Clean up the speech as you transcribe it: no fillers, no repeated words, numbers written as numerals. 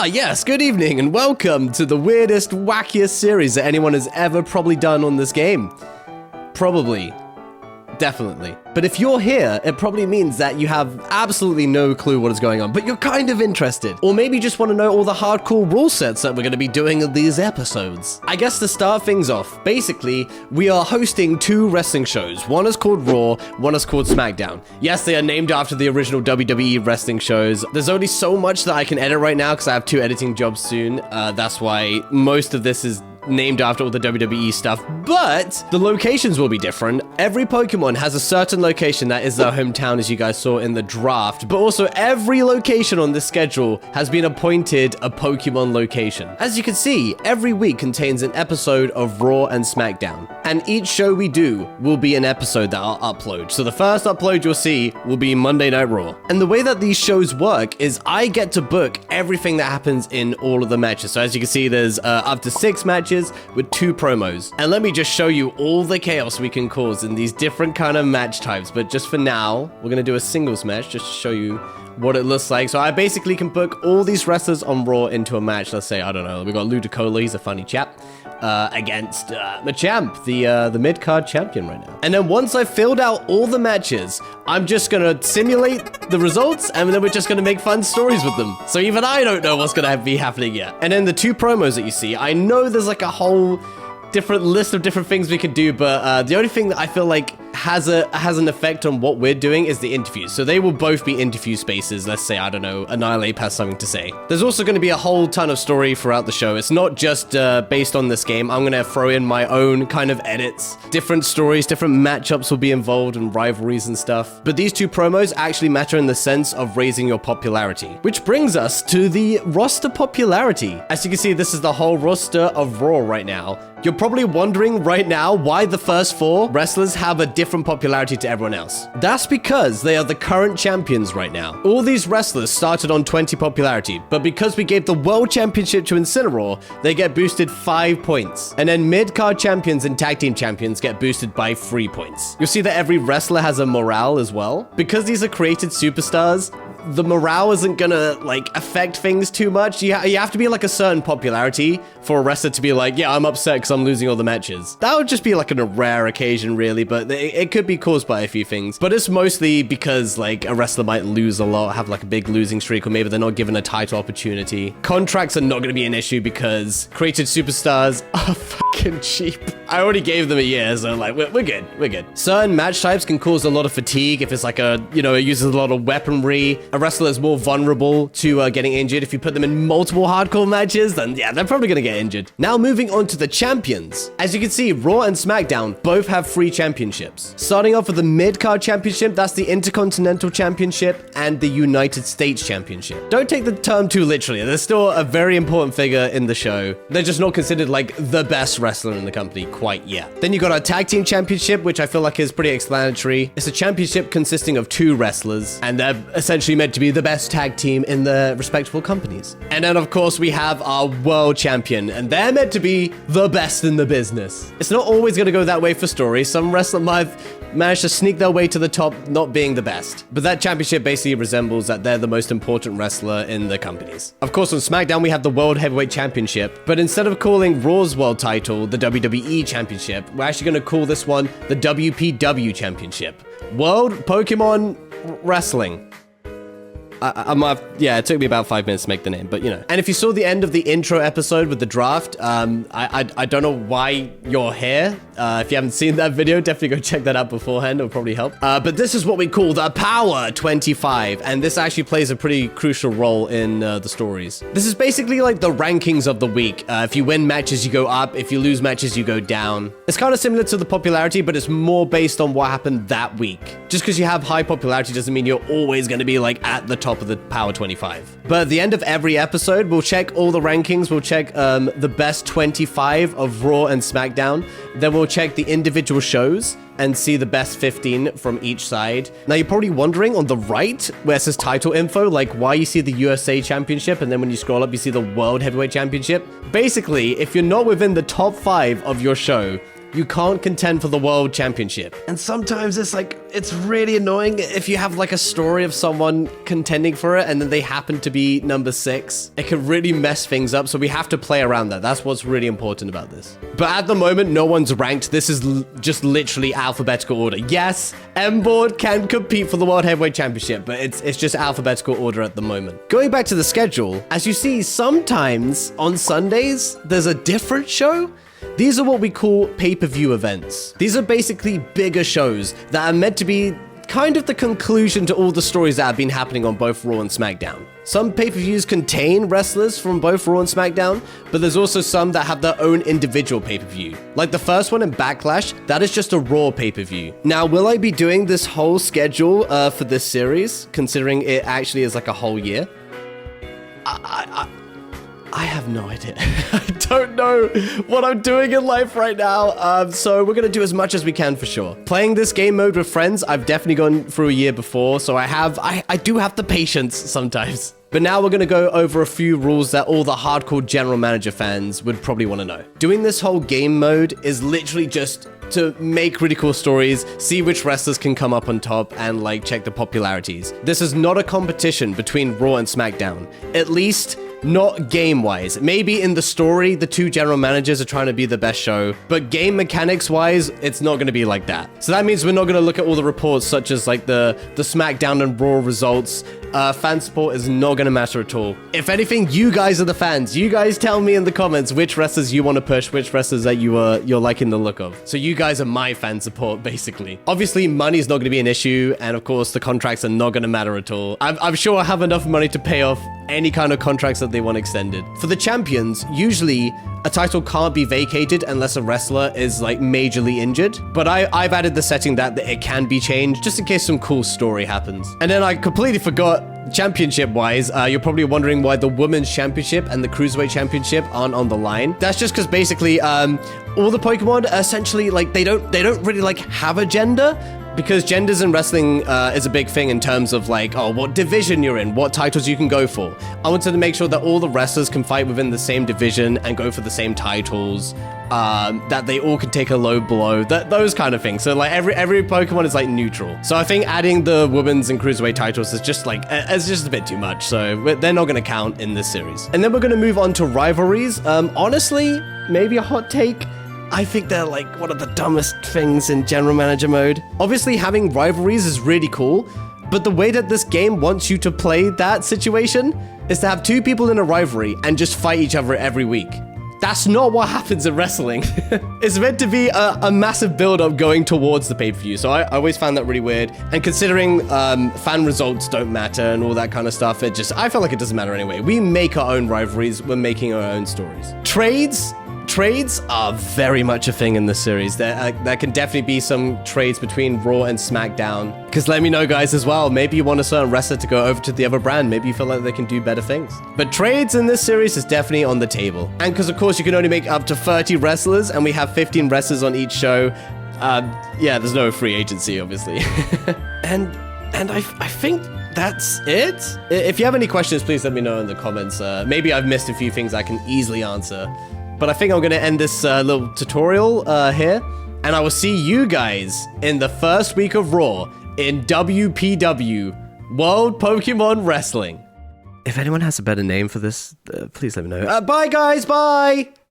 Yes, good evening and welcome to the weirdest, wackiest series that anyone has ever probably done on this game. Probably. Definitely. But if you're here, it probably means that you have absolutely no clue what is going on, but you're kind of interested. Or maybe you just want to know all the hardcore rule sets that we're going to be doing in these episodes. I guess to start things off, basically, we are hosting two wrestling shows. One is called Raw, one is called Smackdown. Yes, they are named after the original WWE wrestling shows. There's only so much that I can edit right now because I have two editing jobs soon. That's why most of this is named after all the WWE stuff, but the locations will be different. Every Pokemon has a certain location that is their hometown, as you guys saw in the draft, but also every location on this schedule has been appointed a Pokemon location. As you can see, every week contains an episode of Raw and Smackdown, and each show we do will be an episode that I'll upload. So the first upload you'll see will be Monday Night Raw. And the way that these shows work is I get to book everything that happens in all of the matches. So as you can see, there's up to 6 matches with 2 promos. And let me just show you all the chaos we can cause in these different kind of match types. But just for now, we're gonna do a singles match just to show you what it looks like. So I basically can book all these wrestlers on Raw into a match. Let's say, I don't know, we got Ludicolo, he's a funny chap, against Machamp, the mid-card champion right now. And then once I've filled out all the matches, I'm just gonna simulate the results, and then we're just gonna make fun stories with them. So even I don't know what's gonna be happening yet. And then the 2 promos that you see, I know there's like a whole different list of different things we could do, but the only thing that I feel like has an effect on what we're doing is the interviews. So they will both be interview spaces. Let's say, I don't know, Annihilate has something to say. There's also going to be a whole ton of story throughout the show. It's not just based on this game. I'm going to throw in my own kind of edits. Different stories, different matchups will be involved and rivalries and stuff. But these 2 promos actually matter in the sense of raising your popularity. Which brings us to the roster popularity. As you can see, this is the whole roster of Raw right now. You're probably wondering right now why the first 4 wrestlers have a different popularity to everyone else. That's because they are the current champions right now. All these wrestlers started on 20 popularity, but because we gave the World Championship to Incineroar, they get boosted 5 points. And then mid-card champions and tag team champions get boosted by 3 points. You'll see that every wrestler has a morale as well. Because these are created superstars, the morale isn't gonna like affect things too much. You have to be like a certain popularity for a wrestler to be like, yeah, I'm upset because I'm losing all the matches. That would just be like on a rare occasion really, but it could be caused by a few things. But it's mostly because like a wrestler might lose a lot, have like a big losing streak, or maybe they're not given a title opportunity. Contracts are not gonna be an issue because created superstars are fucking cheap. I already gave them a year, so like we're good, we're good. Certain match types can cause a lot of fatigue if it's like a, you know, it uses a lot of weaponry. A wrestler is more vulnerable to getting injured. If you put them in multiple hardcore matches, then yeah, they're probably gonna get injured. Now moving on to the champions. As you can see, Raw and Smackdown both have 3 championships. Starting off with the mid-card championship, that's the Intercontinental Championship and the United States Championship. Don't take the term too literally. They're still a very important figure in the show. They're just not considered like the best wrestler in the company quite yet. Then you got our Tag Team Championship, which I feel like is pretty explanatory. It's a championship consisting of 2 wrestlers, and they're essentially meant to be the best tag team in the respectable companies. And then of course we have our world champion, and they're meant to be the best in the business. It's not always going to go that way for stories. Some wrestlers might have managed to sneak their way to the top not being the best. But that championship basically resembles that they're the most important wrestler in the companies. Of course on SmackDown we have the World Heavyweight Championship, but instead of calling Raw's world title the WWE Championship, we're actually going to call this one the WPW Championship. World Pokemon Wrestling. Yeah, it took me about 5 minutes to make the name, but you know. And if you saw the end of the intro episode with the draft, I don't know why you're here. If you haven't seen that video, definitely go check that out beforehand. It'll probably help. But this is what we call the Power 25, and this actually plays a pretty crucial role in the stories. This is basically like the rankings of the week. If you win matches, you go up. If you lose matches, you go down. It's kind of similar to the popularity, but it's more based on what happened that week. Just because you have high popularity doesn't mean you're always going to be like at the top of the Power 25. But at the end of every episode, we'll check all the rankings. We'll check the best 25 of Raw and SmackDown. Then we'll check the individual shows and see the best 15 from each side. Now you're probably wondering on the right where it says title info, like why you see the USA Championship, and then when you scroll up you see the World Heavyweight Championship. Basically, if you're not within the top 5 of your show, you can't contend for the world championship. And sometimes it's like, it's really annoying if you have like a story of someone contending for it and then they happen to be number 6. It can really mess things up, so we have to play around that. That's what's really important about this. But at the moment, no one's ranked. This is just literally alphabetical order. Yes, M-Board can compete for the World Heavyweight Championship, but it's just alphabetical order at the moment. Going back to the schedule, as you see, sometimes on Sundays, there's a different show. These are what we call pay-per-view events. These are basically bigger shows that are meant to be kind of the conclusion to all the stories that have been happening on both Raw and SmackDown. Some pay-per-views contain wrestlers from both Raw and SmackDown, but there's also some that have their own individual pay-per-view. Like the first one in Backlash, that is just a Raw pay-per-view. Now, will I be doing this whole schedule for this series, considering it actually is like a whole year? I have no idea. I don't know what I'm doing in life right now. So we're going to do as much as we can for sure. Playing this game mode with friends, I've definitely gone through a year before, so I do have the patience sometimes. But now we're going to go over a few rules that all the hardcore general manager fans would probably want to know. Doing this whole game mode is literally just to make really cool stories, see which wrestlers can come up on top, and like check the popularities. This is not a competition between Raw and SmackDown, at least not game-wise. Maybe in the story, the two general managers are trying to be the best show, but game mechanics-wise, it's not going to be like that. So that means we're not going to look at all the reports such as like the SmackDown and Raw results. Fan support is not going to matter at all. If anything, you guys are the fans. You guys tell me in the comments which wrestlers you want to push, which wrestlers that you're liking the look of. So you guys are my fan support, basically. Obviously, money is not going to be an issue, and of course, the contracts are not going to matter at all. I'm sure I have enough money to pay off any kind of contracts that they want extended. For the champions, usually a title can't be vacated unless a wrestler is like majorly injured, but I've added the setting that it can be changed just in case some cool story happens. And then I completely forgot, championship wise, you're probably wondering why the women's championship and the cruiserweight championship aren't on the line. That's just because basically all the Pokemon essentially like they don't really like have a gender, because genders in wrestling is a big thing in terms of like, oh, what division you're in, what titles you can go for. I wanted to make sure that all the wrestlers can fight within the same division and go for the same titles, that they all can take a low blow, those kind of things. So like every Pokemon is like neutral. So I think adding the women's and cruiserweight titles is just like, it's just a bit too much. So they're not going to count in this series. And then we're going to move on to rivalries. Honestly, maybe a hot take, I think they're like one of the dumbest things in general manager mode. Obviously, having rivalries is really cool, but the way that this game wants you to play that situation is to have two people in a rivalry and just fight each other every week. That's not what happens in wrestling. It's meant to be a massive build-up going towards the pay-per-view, so I always found that really weird. And considering fan results don't matter and all that kind of stuff, I felt like it doesn't matter anyway. We make our own rivalries, we're making our own stories. Trades are very much a thing in this series. There can definitely be some trades between Raw and SmackDown. Because let me know, guys, as well. Maybe you want a certain wrestler to go over to the other brand. Maybe you feel like they can do better things. But trades in this series is definitely on the table. And because, of course, you can only make up to 30 wrestlers, and we have 15 wrestlers on each show. Yeah, there's no free agency, obviously. and I think that's it. If you have any questions, please let me know in the comments. Maybe I've missed a few things I can easily answer. But I think I'm going to end this little tutorial here. And I will see you guys in the first week of Raw in WPW, World Pokemon Wrestling. If anyone has a better name for this, please let me know. Bye, guys. Bye.